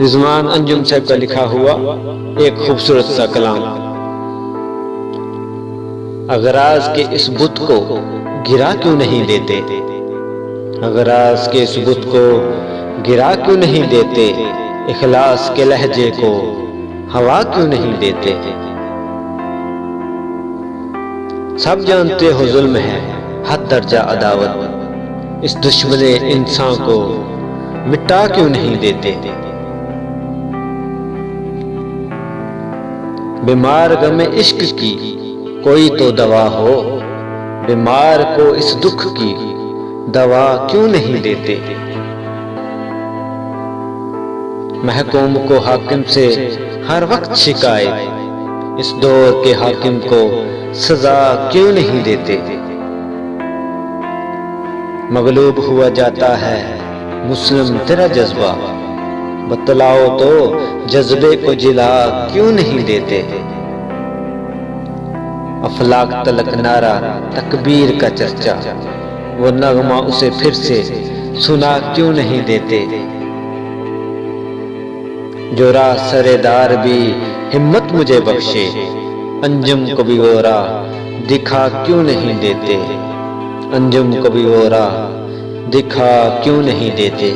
रिजवान अंजुम साहब का लिखा हुआ एक खूबसूरत सा कलाम। अगराज के इस बुत को गिरा क्यों नहीं देते, अगराज के इस बुत को गिरा क्यों नहीं देते, इखलास के लहजे को हवा क्यों नहीं देते। सब जानते हो जुल्म है हद दर्जा अदावत, इस दुश्मने इंसान को मिटा क्यों नहीं देते। बीमार गमे इश्क की कोई तो दवा हो, बीमार को इस दुख की दवा क्यों नहीं देते। महकूम को हाकिम से हर वक्त शिकायत, इस दौर के हाकिम को सजा क्यों नहीं देते। मगलूब हुआ जाता है मुस्लिम तेरा जज्बा, बतलाओ तो जज्बे को जिला क्यों नहीं देते। अफलाक तलक नारा तकबीर का चर्चा, वो नगमा उसे फिर से सुना क्यों नहीं देते। जो राह सरेदार भी हिम्मत मुझे बख्शे, अंजुम को भी वो राह दिखा क्यों नहीं देते, अंजुम को भी वो राह दिखा क्यों नहीं देते।